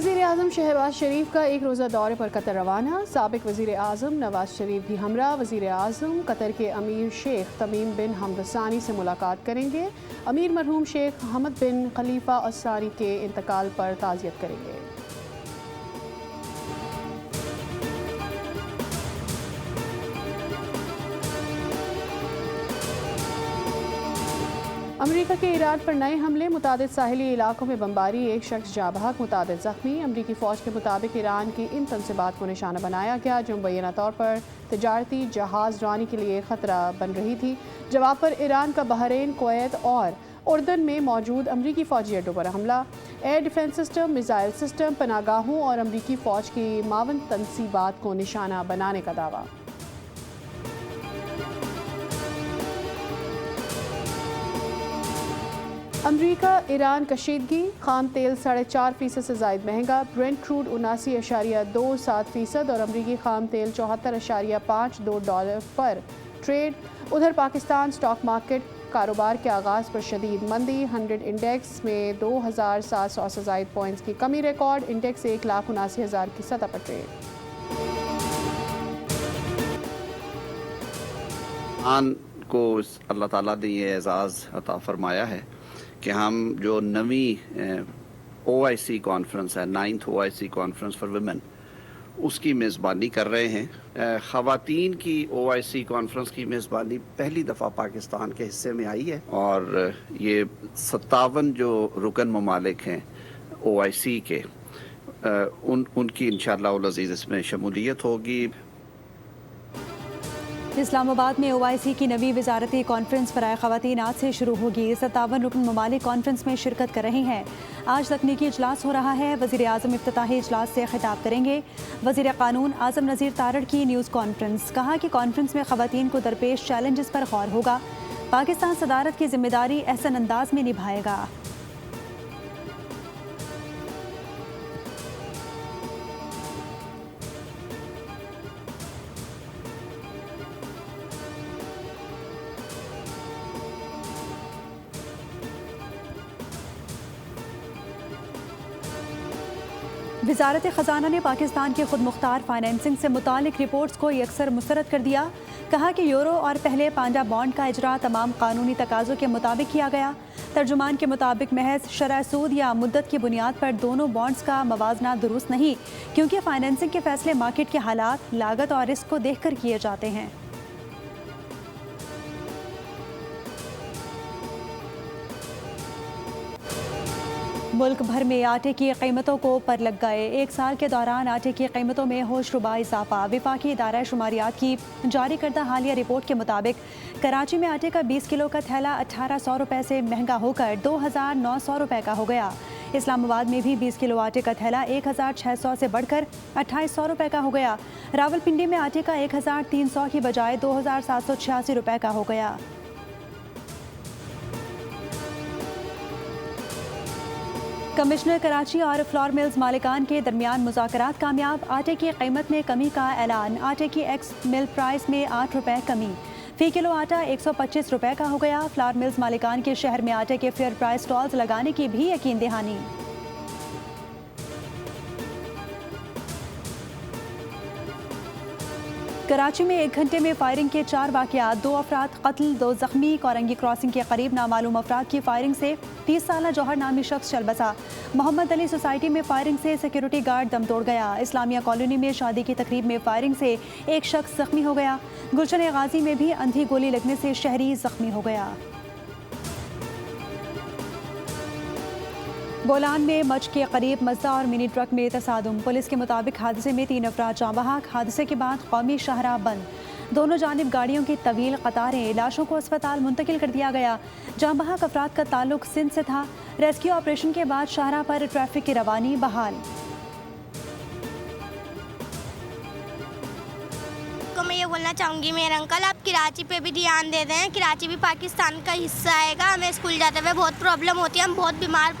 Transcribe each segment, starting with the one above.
वज़ीर आज़म शहबाज शरीफ का एक रोज़ा दौरे पर कतर रवाना। साबिक वज़ीर आज़म नवाज शरीफ भी हमरा। वज़ीर आज़म कतर के अमीर शेख तमीम बिन हमद सानी से मुलाकात करेंगे। अमीर मरहूम शेख हमद बिन खलीफा अस्सानी के इंतकाल पर ताज़ियत करेंगे। अमरीका के ईरान पर नए हमले, मुतादिद साहिली इलाकों में बमबारी, एक शख्स जाँ बहक, मुतादिद ज़ख्मी। अमरीकी फ़ौज के मुताबिक ईरान की इन तनसीबात को निशाना बनाया गया जो मुबैना तौर पर तिजारती जहाज़ रानी के लिए ख़तरा बन रही थी। जवाब पर ईरान का बहरीन, कुवैत और उर्दन में मौजूद अमरीकी फ़ौजी अड्डों पर हमला। Air defence system, missile system, पनागाहों और अमरीकी फ़ौज की मावन तनसीबात को निशाना बनाने का दावा। अमरीका ईरान कशीदगी, खाम तेल 4.5% से ज़ायद महंगा। ब्रेंट क्रूड 79.27% और अमरीकी खाम तेल $74.52 पर ट्रेड। उधर पाकिस्तान स्टॉक मार्केट कारोबार के आगाज़ पर शदीद मंदी। 100 इंडेक्स में 2,700 से ज़ायद पॉइंट्स की कमी रिकॉर्ड। इंडेक्स 1,79,000 की सतह पर ट्रेड। को अल्लाह ताला ने ये एजाज़ अता फरमाया है कि हम जो नवी OIC कॉन्फ्रेंस है, 9th OIC conference for women, उसकी मेज़बानी कर रहे हैं। ख़वातीन की OIC कॉन्फ्रेंस की मेज़बानी पहली दफ़ा पाकिस्तान के हिस्से में आई है और ये 57 जो रुकन ममालिक हैं OIC के, उनकी इंशाअल्लाह उल अज़ीज़ इसमें शमूलियत होगी। इस्लामाबाद में OIC की नवी वजारती कॉन्फ्रेंस बराए ख़वातीन आज से शुरू होगी। 57 रुकन ममालिक कॉन्फ्रेंस में शिरकत कर रहे हैं। आज तकनीकी इजलास हो रहा है। वज़ीर आज़म इफ्तिताही इजलास से खिताब करेंगे। वज़ीर क़ानून आज़म नज़ीर तारड़ की न्यूज़ कॉन्फ्रेंस, कहा कि कॉन्फ्रेंस में ख़वातीन को दरपेश चैलेंजेस पर गौर होगा। पाकिस्तान सदारत की जिम्मेदारी एहसन अंदाज में निभाएगा। वज़ारत ख़ज़ाना ने पाकिस्तान की खुद मुख्तार फाइनेंसिंग से मुतालिक रिपोर्ट्स को यकसर मुस्तरद कर दिया। कहा कि यूरो और पहले पांजा बॉन्ड का इजरा तमाम कानूनी तकाज़ों के मुताबिक किया गया। तर्जुमान के मुताबिक महज शरह सूद या मुद्दत की बुनियाद पर दोनों बॉन्ड्स का मवाजना दुरुस्त नहीं, क्योंकि फाइनेंसिंग के फैसले मार्केट के हालात, लागत और रिस्क को देख कर किए जाते हैं। मुल्क भर में आटे की कीमतों को पर लग गए। एक साल के दौरान आटे की कीमतों में होशरुबा इजाफा। विफाकी इदारा शुमारियात की जारी करदा हालिया रिपोर्ट के मुताबिक कराची में आटे का 20 किलो का थैला 1800 रुपये से महंगा होकर 2900 रुपये का हो गया। इस्लामाबाद में भी 20 किलो आटे का थैला 1600 से बढ़कर 2800 रुपये का हो गया। रावलपिंडी में आटे का 1300 की बजाय 2786 रुपये का हो गया। कमिश्नर कराची और फ्लोर मिल्स मालिकान के दरमियान मुज़ाकरात कामयाब। आटे की कीमत में कमी का ऐलान। आटे की एक्स मिल प्राइस में 8 रुपये कमी। फ़ी किलो आटा 125 रुपये का हो गया। फ्लोर मिल्स मालिकान के शहर में आटे के फेयर प्राइस स्टॉल्स लगाने की भी यकीन दहानी। कराची में 1 घंटे में फायरिंग के 4 वाक़यात, 2 अफराद कत्ल, 2 ज़ख्मी। कोरंगी क्रॉसिंग के करीब नामालूम अफराद की फायरिंग से 30 साला जौहर नामी शख्स चल बसा। मोहम्मद अली सोसाइटी में फायरिंग से सिक्योरिटी गार्ड दम तोड़ गया। इस्लामिया कॉलोनी में शादी की तकरीब में फायरिंग से एक शख्स जख्मी हो गया। गुलशन गाजी में भी अंधी गोली लगने से शहरी जख्मी हो गया। बोलान में मच के करीब मज़दा और मिनी ट्रक में तसादुम। पुलिस के मुताबिक हादसे में 3 अफराद जाँ बहक। हादसे के बाद कौमी शाहराह बंद। दोनों जानिब गाड़ियों की तवील कतारें। लाशों को अस्पताल मुंतकिल कर दिया गया। जाँ बहक अफराद का ताल्लुक सिंध से था। रेस्क्यू ऑपरेशन के बाद शाहराह पर ट्रैफिक की रवानी बहाल। मैं ये बोलना चाहूँगी मेरे अंकल, आप कराची पे भी ध्यान दे दें। कराची भी पाकिस्तान का हिस्सा आएगा। हमें स्कूल जाते हुए बहुत प्रॉब्लम होती है। हम बहुत बीमार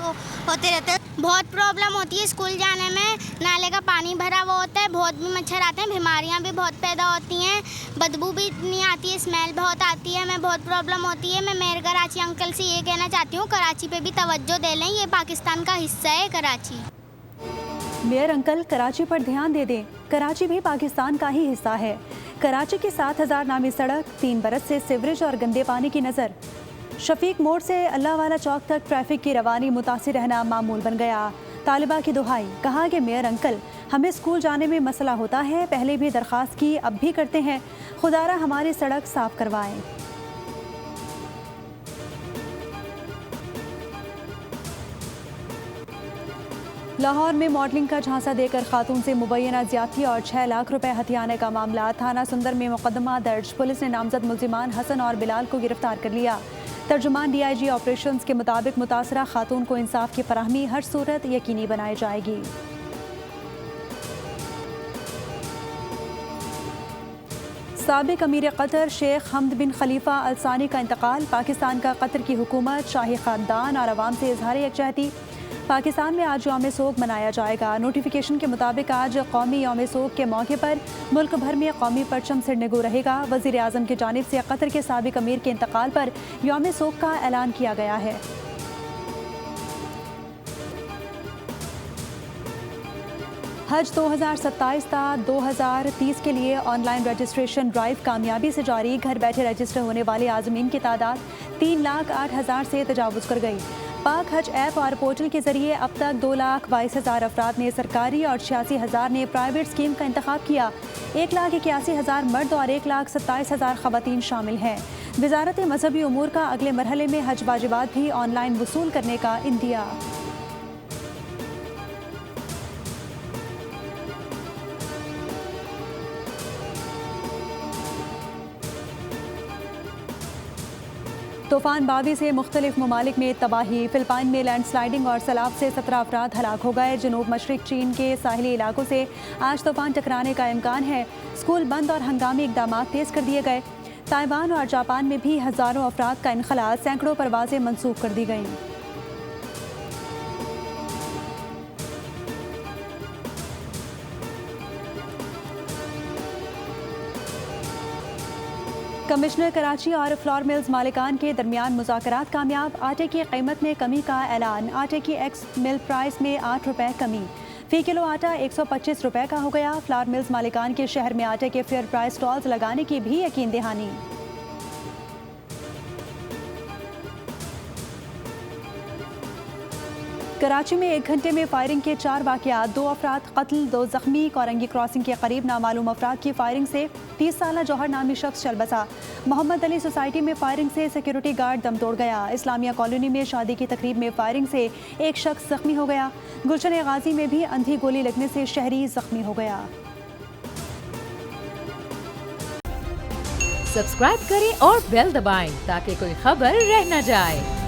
होते रहते हैं। बहुत प्रॉब्लम होती है स्कूल जाने में। नाले का पानी भरा हुआ होता है, बहुत भी मच्छर आते हैं, बीमारियाँ भी बहुत पैदा होती हैं, बदबू भी इतनी आती है, स्मेल बहुत आती है, हमें बहुत प्रॉब्लम होती है। मैं मेरे कराची अंकल से ये कहना चाहती हूँ, कराची पे भी तवज्जो दे लें। ये पाकिस्तान का हिस्सा है कराची। मेयर अंकल कराची पर ध्यान दे दें, कराची भी पाकिस्तान का ही हिस्सा है। कराची की 7000 नामी सड़क, 3 बरस से सीवरेज और गंदे पानी की नज़र। शफीक मोड़ से अल्लाह वाला चौक तक ट्रैफिक की रवानी मुतासिर रहना मामूल बन गया। तालिबा की दुहाई, कहा कि मेयर अंकल हमें स्कूल जाने में मसला होता है, पहले भी दरख्वास्त की, अब भी करते हैं, खुदारा हमारी सड़क साफ करवाएं। लाहौर में मॉडलिंग का झांसा देकर खातून से मुबैना ज्यादती और 6 लाख रुपए हथियाने का मामला। थाना सुंदर में मुकदमा दर्ज। पुलिस ने नामजद मुल्जिमान हसन और बिलाल को गिरफ्तार कर लिया। तर्जुमान DIG ऑपरेशंस के मुताबिक मुतासरा खातून को इंसाफ की फराहमी हर सूरत यकीनी बनाई जाएगी। साबिक अमीर कतर शेख हमद बिन खलीफा अल सानी का इंतकाल। पाकिस्तान का कतर की हुकूमत, शाही खानदान और आवाम से इजहार यकजहती। पाकिस्तान में आज यौम सोग मनाया जाएगा। नोटिफिकेशन के मुताबिक आज कौमी यौम सोग के मौके पर मुल्क भर में कौमी परचम सिरनिगो रहेगा। वज़ीर आज़म की जानिब से कतर के साबिक अमीर के इंतकाल पर यौम सोग का ऐलान किया गया है। हज 2027 ता 2030 के लिए ऑनलाइन रजिस्ट्रेशन ड्राइव कामयाबी से जारी। घर बैठे रजिस्टर होने वाले आज़मीन की तादाद 3,08,000 से तजावुज़ कर गई। पाक हज ऐप और पोर्टल के जरिए अब तक 2,22,000 अफराद ने सरकारी और 86,000 ने प्राइवेट स्कीम का इंतखाब किया। 1,81,000 मर्द और 1,27,000 ख़वातीन शामिल हैं। वज़ारत मजहबी उमूर का अगले मरहले में हज वाजिबात भी ऑनलाइन वसूल करने का इंदिया। तूफान बावी से मुख्तलिफ ममालिक में तबाही। फिलिपाइन में लैंडस्लाइडिंग और सैलाब से 17 अफराद हलाक हो गए। जनूब मशरक चीन के साहिली इलाकों से आज तूफान टकराने का इम्कान है। स्कूल बंद और हंगामी इकदाम तेज कर दिए गए। ताइवान और जापान में भी हज़ारों अफराद का इनखला, सैकड़ों परवाजें मनसूख कर दी गईं। कमिश्नर कराची और फ्लोर मिल्स मालिकान के दरमियान मुज़ाकरात कामयाब। आटे की कीमत में कमी का ऐलान। आटे की एक्स मिल प्राइस में 8 रुपए कमी। फ़ी किलो आटा 125 रुपए का हो गया। फ्लोर मिल्स मालिकान के शहर में आटे के फेयर प्राइस स्टॉल्स लगाने की भी यकीन दहानी। कराची में 1 घंटे में फायरिंग के 4 वाक़यात, 2 अफराद कत्ल, 2 जख्मी। कोरंगी क्रॉसिंग के करीब नामालूम अफराद की फायरिंग से 30 साला जौहर नामी शख्स चल बसा। मोहम्मद अली सोसाइटी में फायरिंग से सिक्योरिटी गार्ड दम तोड़ गया। इस्लामिया कॉलोनी में शादी की तकरीब में फायरिंग से एक शख्स जख्मी हो गया। गुलशन गाजी में भी अंधी गोली लगने से शहरी जख्मी हो गया। सब्सक्राइब करें और बेल दबाएं ताकि कोई खबर रह न जाए।